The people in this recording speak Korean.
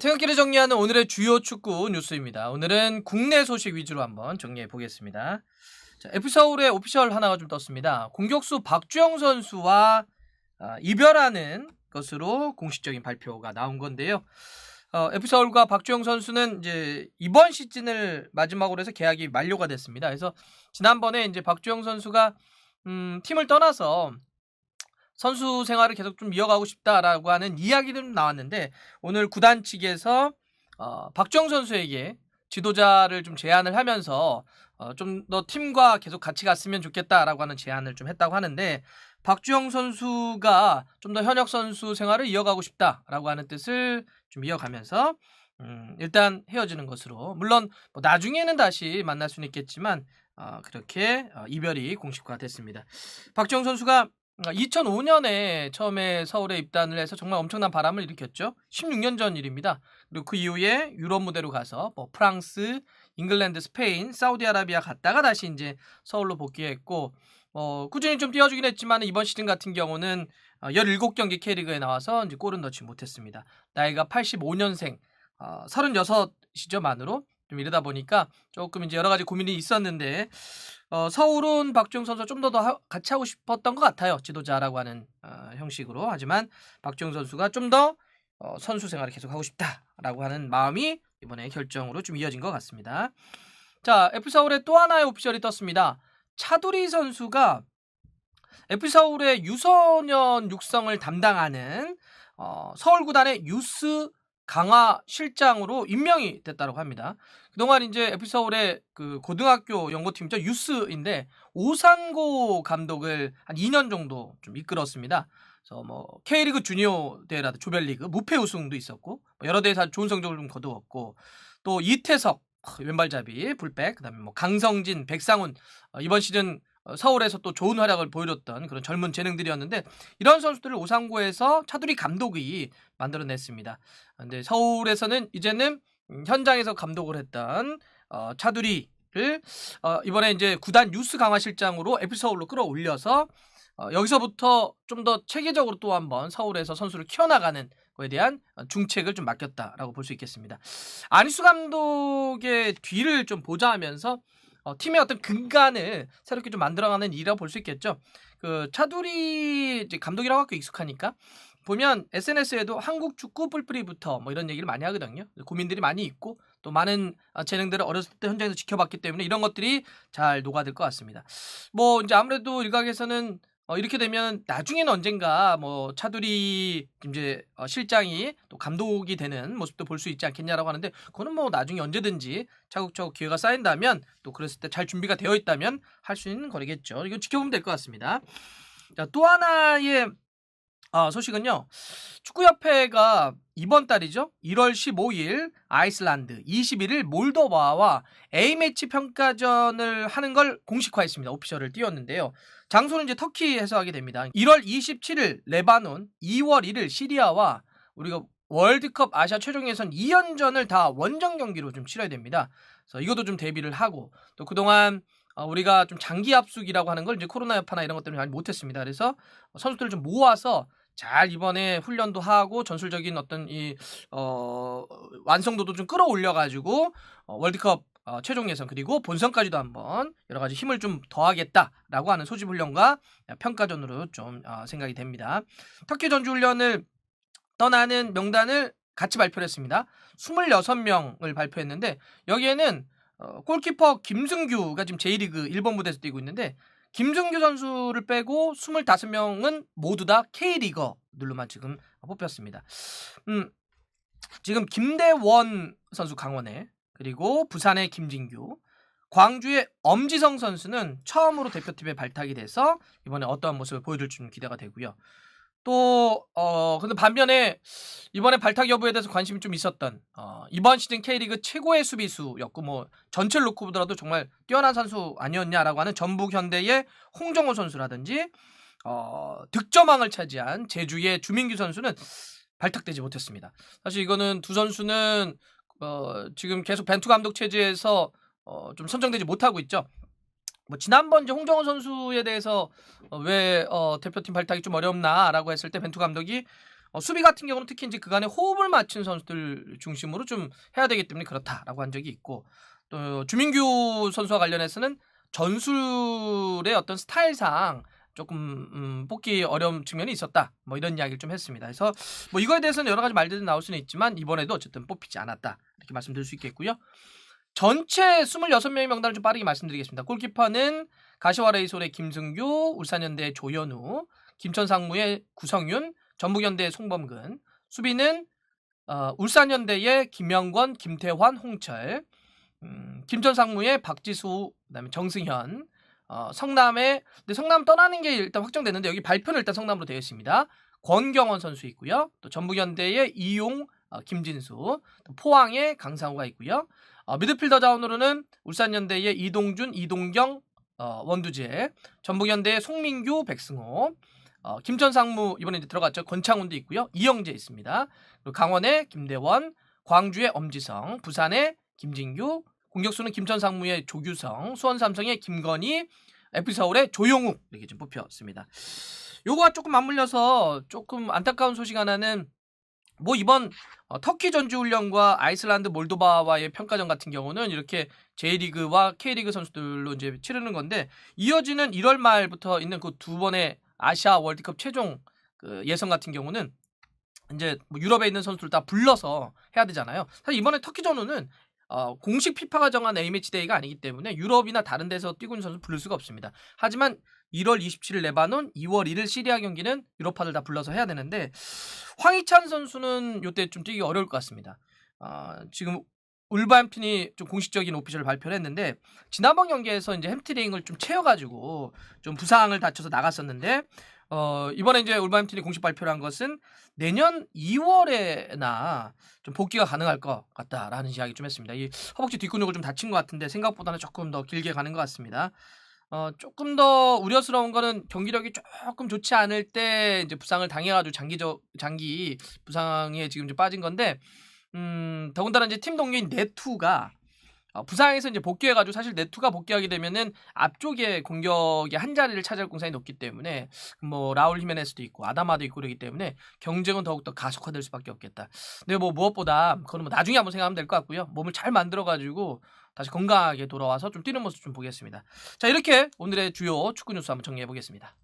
퇴근길을 정리하는 오늘의 주요 축구 뉴스입니다. 오늘은 국내 소식 위주로 한번 정리해 보겠습니다. 자, F서울의 오피셜 하나가 좀 떴습니다. 공격수 박주영 선수와 이별하는 것으로 공식적인 발표가 나온 건데요. F서울과 박주영 선수는 이제 이번 시즌을 마지막으로 해서 계약이 만료가 됐습니다. 그래서 지난번에 이제 박주영 선수가 팀을 떠나서 선수 생활을 계속 좀 이어가고 싶다라고 하는 이야기는 나왔는데, 오늘 구단 측에서 박주영 선수에게 지도자를 좀 제안을 하면서 좀 더 팀과 계속 같이 갔으면 좋겠다라고 하는 제안을 좀 했다고 하는데, 박주영 선수가 좀 더 현역 선수 생활을 이어가고 싶다라고 하는 뜻을 좀 이어가면서 일단 헤어지는 것으로, 물론 뭐 나중에는 다시 만날 수는 있겠지만 그렇게 이별이 공식화됐습니다. 박주영 선수가 2005년에 처음에 서울에 입단을 해서 정말 엄청난 바람을 일으켰죠. 16년 전 일입니다. 그리고 그 이후에 유럽 무대로 가서 뭐 프랑스, 잉글랜드, 스페인, 사우디아라비아 갔다가 다시 이제 서울로 복귀했고, 꾸준히 좀 뛰어주긴 했지만 이번 시즌 같은 경우는 17경기 K리그에 나와서 이제 골은 넣지 못했습니다. 나이가 85년생, 36이죠 만으로. 좀 이러다 보니까 조금 이제 여러 가지 고민이 있었는데, 서울은 박주영 선수가 좀 더 같이 하고 싶었던 것 같아요. 지도자라고 하는 형식으로. 하지만 박주영 선수가 좀 더 선수 생활을 계속하고 싶다라고 하는 마음이 이번에 결정으로 좀 이어진 것 같습니다. 자, F서울에 또 하나의 오피셜이 떴습니다. 차두리 선수가 F서울의 유소년 육성을 담당하는 서울구단의 유스 강화 실장으로 임명이 됐다고 합니다. 그동안 이제 F서울의 그 고등학교 연구팀이죠. 유스인데 오상고 감독을 한 2년 정도 좀 이끌었습니다. 그래서 뭐 K리그 주니어 대회라든 조별리그 무패 우승도 있었고, 여러 대회에서 좋은 성적을 좀 거두었고, 또 이태석 왼발잡이 풀백, 그다음에 뭐 강성진, 백상훈, 이번 시즌 서울에서 또 좋은 활약을 보여줬던 그런 젊은 재능들이었는데, 이런 선수들을 오상고에서 차두리 감독이 만들어냈습니다. 근데 서울에서는 이제는 현장에서 감독을 했던 차두리를 이번에 이제 구단 유스 강화실장으로 F서울로 끌어올려서 여기서부터 좀 더 체계적으로 또 한번 서울에서 선수를 키워나가는 거에 대한 중책을 좀 맡겼다라고 볼 수 있겠습니다. 안희수 감독의 뒤를 좀 보좌하면서 팀의 어떤 근간을 새롭게 좀 만들어가는 일이라고 볼 수 있겠죠. 그 차두리 이제 감독이라고 하고 익숙하니까 보면 SNS에도 한국 축구 뿔뿔이부터 뭐 이런 얘기를 많이 하거든요. 고민들이 많이 있고 또 많은 재능들을 어렸을 때 현장에서 지켜봤기 때문에 이런 것들이 잘 녹아들 것 같습니다. 뭐 이제 아무래도 일각에서는 이렇게 되면 나중에는 언젠가 뭐 차두리 이제 실장이 또 감독이 되는 모습도 볼 수 있지 않겠냐라고 하는데, 그거는 뭐 나중에 언제든지 차곡차곡 기회가 쌓인다면, 또 그랬을 때 잘 준비가 되어 있다면 할 수 있는 거리겠죠. 이건 지켜보면 될 것 같습니다. 자, 또 하나의 소식은요. 축구협회가 이번 달이죠. 1월 15일 아이슬란드, 21일 몰도바와 A매치 평가전을 하는 걸 공식화했습니다. 오피셜을 띄웠는데요. 장소는 이제 터키에서 하게 됩니다. 1월 27일 레바논, 2월 1일 시리아와 우리가 월드컵 아시아 최종 예선 2연전을 다 원정 경기로 좀 치러야 됩니다. 그래서 이것도 좀 대비를 하고, 또 그동안 우리가 좀 장기 압숙이라고 하는 걸 이제 코로나 여파나 이런 것 때문에 많이 못했습니다. 그래서 선수들을 좀 모아서 잘 이번에 훈련도 하고 전술적인 어떤 이 완성도도 좀 끌어올려가지고 월드컵 최종 예선 그리고 본선까지도 한번 여러 가지 힘을 좀 더하겠다라고 하는 소집 훈련과 평가전으로 좀 생각이 됩니다. 터키 전주 훈련을 떠나는 명단을 같이 발표를 했습니다. 26명을 발표했는데, 여기에는 골키퍼 김승규가 지금 J리그 1번 무대에서 뛰고 있는데, 김승규 선수를 빼고 25명은 모두 다 K리거들로만 지금 뽑혔습니다. 지금 김대원 선수 강원에, 그리고 부산의 김진규, 광주의 엄지성 선수는 처음으로 대표팀에 발탁이 돼서 이번에 어떠한 모습을 보여줄지 좀 기대가 되고요. 또 근데 반면에 이번에 발탁 여부에 대해서 관심이 좀 있었던 이번 시즌 K리그 최고의 수비수였고, 뭐 전체를 놓고 보더라도 정말 뛰어난 선수 아니었냐라고 하는 전북 현대의 홍정호 선수라든지 득점왕을 차지한 제주의 주민규 선수는 발탁되지 못했습니다. 사실 이거는 두 선수는 지금 계속 벤투 감독 체제에서 좀 선정되지 못하고 있죠. 뭐 지난번 이제 홍정호 선수에 대해서 왜 대표팀 발탁이 좀 어렵나라고 했을 때 벤투 감독이 수비 같은 경우는 특히 이제 그간에 호흡을 맞춘 선수들 중심으로 좀 해야 되기 때문에 그렇다라고 한 적이 있고, 또 주민규 선수와 관련해서는 전술의 어떤 스타일상 조금 뽑기 어려운 측면이 있었다. 뭐 이런 이야기를 좀 했습니다. 그래서 뭐 이거에 대해서는 여러 가지 말들이 나올 수는 있지만 이번에도 어쨌든 뽑히지 않았다. 이렇게 말씀드릴 수 있겠고요. 전체 26명의 명단을 좀 빠르게 말씀드리겠습니다. 골키퍼는 가시와 레이솔의 김승규, 울산현대의 조현우, 김천상무의 구성윤, 전북현대의 송범근. 수비는 울산현대의 김영권, 김태환, 홍철, 김천상무의 박지수, 그다음에 정승현, 근데 성남 떠나는 게 일단 확정됐는데 여기 발표는 일단 성남으로 되어 있습니다. 권경원 선수 있고요. 또 전북현대의 이용, 김진수, 또 포항의 강상우가 있고요. 미드필더 자원으로는 울산현대의 이동준, 이동경, 원두재, 전북현대의 송민규, 백승호, 김천상무 이번에 이제 들어갔죠. 권창훈도 있고요. 이영재 있습니다. 그리고 강원의 김대원, 광주의 엄지성, 부산의 김진규, 공격수는 김천상무의 조규성, 수원삼성의 김건희, FC서울의 조용욱 이렇게 좀 뽑혔습니다. 요거와 조금 맞물려서 조금 안타까운 소식 하나는 뭐 이번 터키 전지훈련과 아이슬란드 몰도바와의 평가전 같은 경우는 이렇게 J리그와 K리그 선수들로 이제 치르는 건데 이어지는 1월 말부터 있는 그 두 번의 아시아 월드컵 최종 그 예선 같은 경우는 이제 뭐 유럽에 있는 선수들 다 불러서 해야 되잖아요. 사실 이번에 터키 전후는 공식 피파가 정한 A매치 데이가 아니기 때문에 유럽이나 다른 데서 뛰고 있는 선수 부를 수가 없습니다. 하지만 1월 27일 레바논, 2월 1일 시리아 경기는 유럽파들 다 불러서 해야 되는데 황희찬 선수는 이때 좀 뛰기 어려울 것 같습니다. 지금 울버햄튼이 좀 공식적인 오피셜을 발표를 했는데 지난번 경기에서 이제 햄트링을 좀 채워가지고 좀 부상을 다쳐서 나갔었는데 이번에 이제 울버햄튼이 공식 발표를 한 것은 내년 2월에나 좀 복귀가 가능할 것 같다라는 이야기 좀 했습니다. 이 허벅지 뒷근육을 좀 다친 것 같은데 생각보다는 조금 더 길게 가는 것 같습니다. 조금 더 우려스러운 거는 경기력이 조금 좋지 않을 때 이제 부상을 당해가지고 장기 부상에 지금 좀 빠진 건데, 더군다나 이제 팀 동료인 네투가 부상에서 이제 복귀해가지고 사실 네투가 복귀하게 되면은 앞쪽에 공격의 한 자리를 차지할 공산이 높기 때문에 뭐 라울 히메네스도 있고 아다마도 있고 그러기 때문에 경쟁은 더욱더 가속화될 수밖에 없겠다. 근데 뭐 무엇보다 그거는 뭐 나중에 한번 생각하면 될 것 같고요. 몸을 잘 만들어가지고 다시 건강하게 돌아와서 좀 뛰는 모습 좀 보겠습니다. 자, 이렇게 오늘의 주요 축구 뉴스 한번 정리해 보겠습니다.